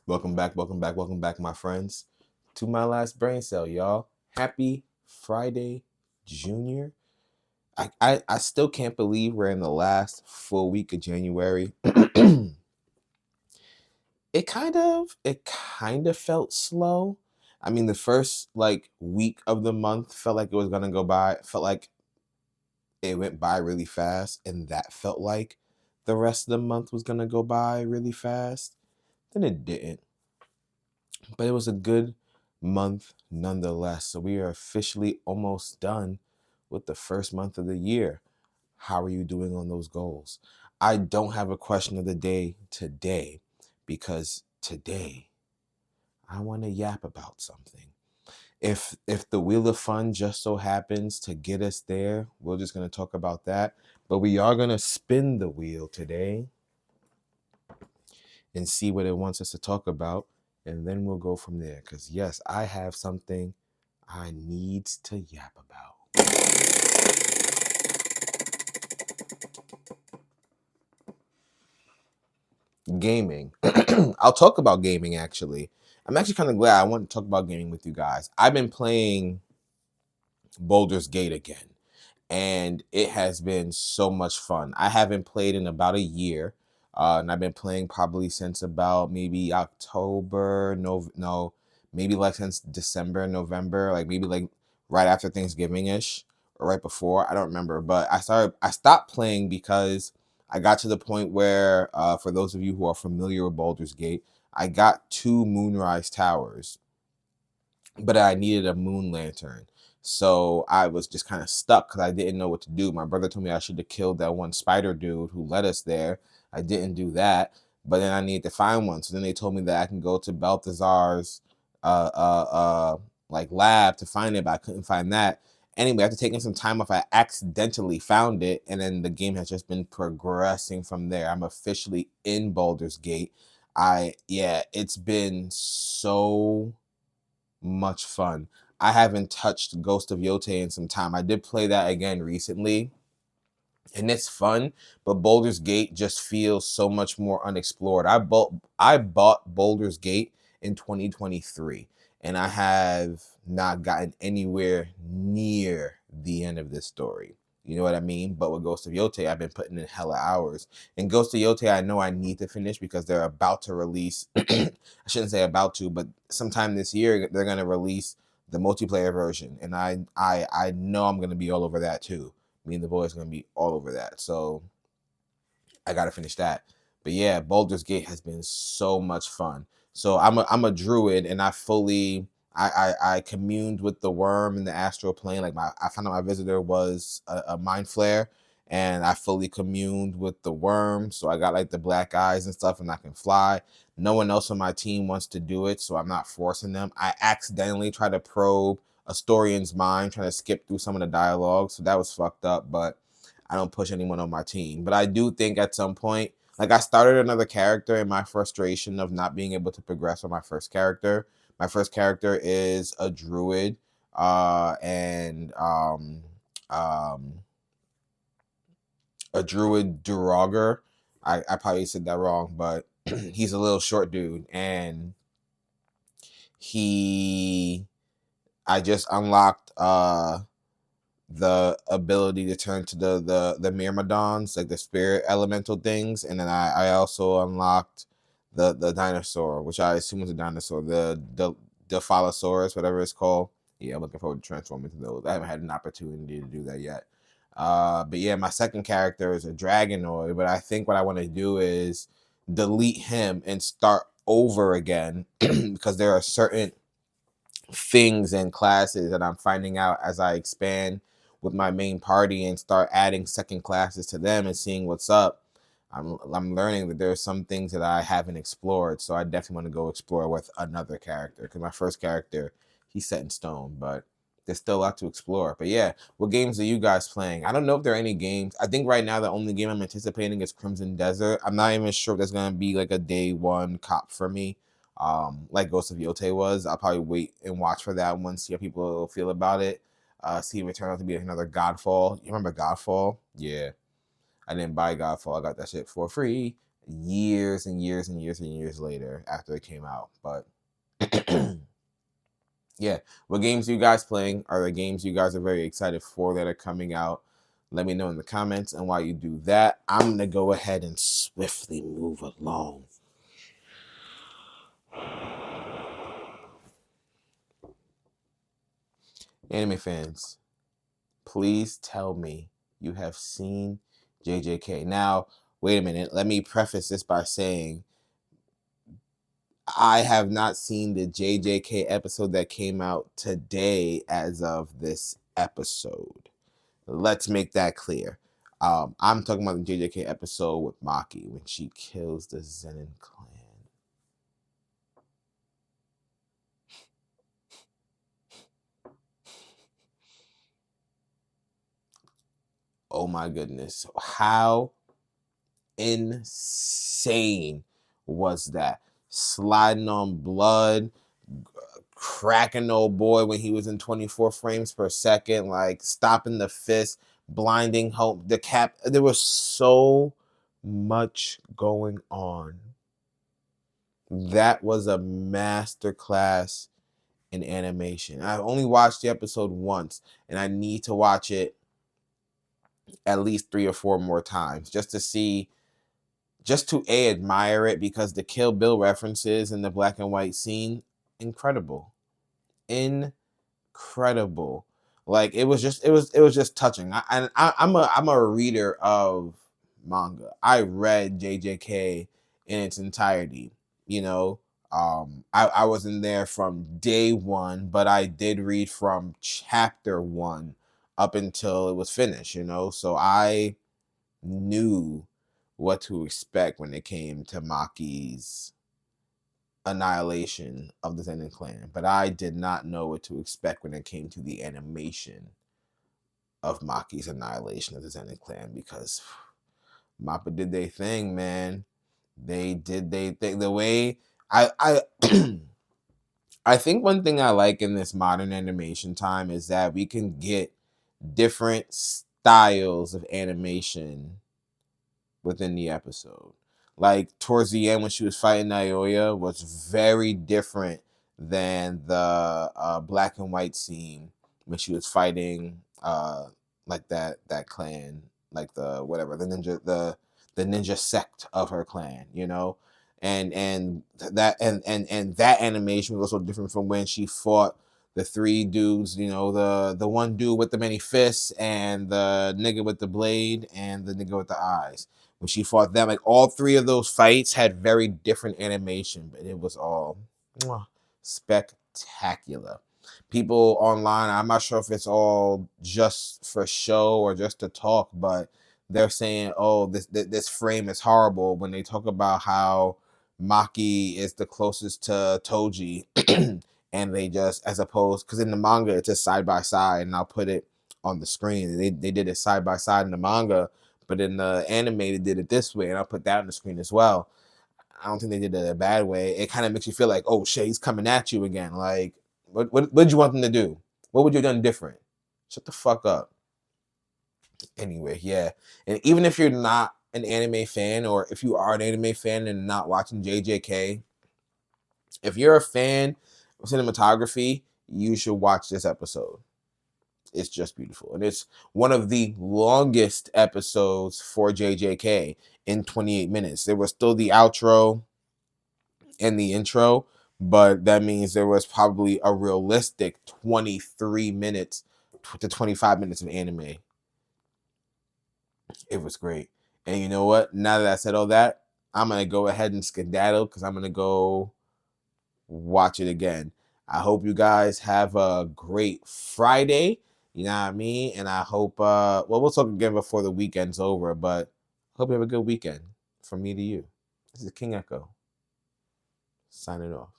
Welcome back, my friends, to my last brain cell, y'all. Happy Friday, Junior. I still can't believe we're in the last full week of January. it kind of felt slow. I mean, the first week of the month felt like it was gonna go by. Felt like it went by really fast, and that felt like the rest of the month was gonna go by really fast. Then it didn't. But it was a good month nonetheless. So we are officially almost done with the first month of the year. How are you doing on those goals? I don't have a question of the day today because today I want to yap about something. If the wheel of fun just so happens to get us there, we're just going to talk about that. But we are going to spin the wheel today and see what it wants us to talk about. And then we'll go from there. Because, yes, I have something I need to yap about. Gaming. I'll talk about gaming, actually. I'm actually kind of glad I want to talk about gaming with you guys. I've been playing Baldurs Gate again, and it has been so much fun. I haven't played in about a year, and I've been playing probably since about maybe October, no, maybe like since December, November, like maybe like right after Thanksgiving ish or right before. I don't remember, but I stopped playing because I got to the point where, for those of you who are familiar with Baldur's Gate, I got 2 moonrise towers, but I needed a moon lantern. So I was just kind of stuck because I didn't know what to do. My brother told me I should have killed that one spider dude who led us there. I didn't do that, but then I needed to find one. So then they told me that I can go to Balthazar's uh, uh, uh, lab to find it, but I couldn't find that. Anyway, after taking some time off, I accidentally found it, and then the game has just been progressing from there. I'm officially in Baldur's Gate. It's been so much fun. I haven't touched Ghost of Yote in some time. I did play that again recently, and it's fun, but Baldur's Gate just feels so much more unexplored. I bought Baldur's Gate in 2023, and I have not gotten anywhere near the end of this story. You know what I mean? But with Ghost of Yote, I've been putting in hella hours. And Ghost of Yote, I know I need to finish because they're about to release. I shouldn't say about to, but sometime this year they're gonna release the multiplayer version, and I know I'm gonna be all over that too. Me and the boys are gonna be all over that. So I gotta finish that. But yeah, Baldur's Gate has been so much fun. So I'm a druid, and I communed with the worm in the astral plane. I found out my visitor was a mind flare, and I fully communed with the worm. So I got like the black eyes and stuff, and I can fly. No one else on my team wants to do it, so I'm not forcing them. I accidentally tried to probe Astorian's mind, trying to skip through some of the dialogue, so that was fucked up. But I don't push anyone on my team. But I do think at some point, like I started another character in my frustration of not being able to progress on my first character. My first character is a druid, and a druid Durogar. I probably said that wrong, but he's a little short dude, and he I just unlocked the ability to turn to the Myrmidons, like the spirit elemental things, and then I also unlocked the dinosaur, which I assume is a dinosaur, the Dilophosaurus, whatever it's called. Yeah, I'm looking forward to transforming to those. I haven't had an opportunity to do that yet. But yeah, my second character is a Dragonoid, but I think what I want to do is delete him and start over again because there are certain things and classes that I'm finding out as I expand with my main party and start adding second classes to them and seeing what's up. I'm learning that there are some things that I haven't explored, so I definitely want to go explore with another character because my first character, he's set in stone, but there's still a lot to explore. But yeah, what games are you guys playing? I don't know if there are any games. I think right now the only game I'm anticipating is Crimson Desert. I'm not even sure if there's gonna be like a day one cop for me, like Ghost of Yote was. I'll probably wait and watch for that one, see how people feel about it. See if it turns out to be another Godfall. You remember Godfall? Yeah. I didn't buy Godfall. I got that shit for free. years and years and years and years later after it came out. But yeah, what games are you guys playing? Are there games you guys are very excited for that are coming out? Let me know in the comments. And while you do that, I'm going to go ahead and swiftly move along. Anime fans, please tell me you have seen JJK. Now, wait a minute. Let me preface this by saying I have not seen the JJK episode that came out today as of this episode. Let's make that clear. I'm talking about the JJK episode with Maki when she kills the Zen'in clan. Oh my goodness. How insane was that? Sliding on blood, cracking old boy when he was in 24 frames per second, like stopping the fist, blinding home the cap. There was so much going on. That was a masterclass in animation. I only watched the episode once, and I need to watch it at least 3 or 4 more times just to see, just to admire it, because the Kill Bill references in the black and white scene, incredible. Incredible. Like it was just touching. I'm a reader of manga. I read JJK in its entirety. You know, I wasn't there from day one, but I did read from chapter 1 up until it was finished. You know, so I knew what to expect when it came to Maki's annihilation of the Zen'in clan, but I did not know what to expect when it came to the animation of Maki's annihilation of the Zen'in clan, because Mappa did their thing, man. They did their thing. The way I I think one thing I like in this modern animation time is that we can get different styles of animation within the episode. Like towards the end when she was fighting Naoya was very different than the black and white scene when she was fighting like that clan, like the whatever, the ninja sect of her clan, you know? And that animation was also different from when she fought the 3 dudes, you know, the one dude with the many fists and the nigga with the blade and the nigga with the eyes. When she fought them, like all 3 of those fights had very different animation, but it was all spectacular. People online, I'm not sure if it's all just for show or just to talk, but they're saying, "Oh, this frame is horrible." When they talk about how Maki is the closest to Toji, and they just, as opposed, because in the manga it's just side by side, and I'll put it on the screen. They did it side by side in the manga, but in the anime they did it this way, and I'll put that on the screen as well. I don't think they did it in a bad way. It kind of makes you feel like, oh shit, he's coming at you again. Like, what did you want them to do? What would you have done different? Shut the fuck up. Anyway, yeah. And even if you're not an anime fan, or if you are an anime fan and not watching JJK, if you're a fan of cinematography, you should watch this episode. It's just beautiful. And it's one of the longest episodes for JJK in 28 minutes. There was still the outro and the intro, but that means there was probably a realistic 23 minutes to 25 minutes of anime. It was great. And you know what? Now that I said all that, I'm going to go ahead and skedaddle because I'm going to go watch it again. I hope you guys have a great Friday. You know what I mean? And I hope, well, we'll talk again before the weekend's over, but hope you have a good weekend. From me to you. This is King Echo, signing off.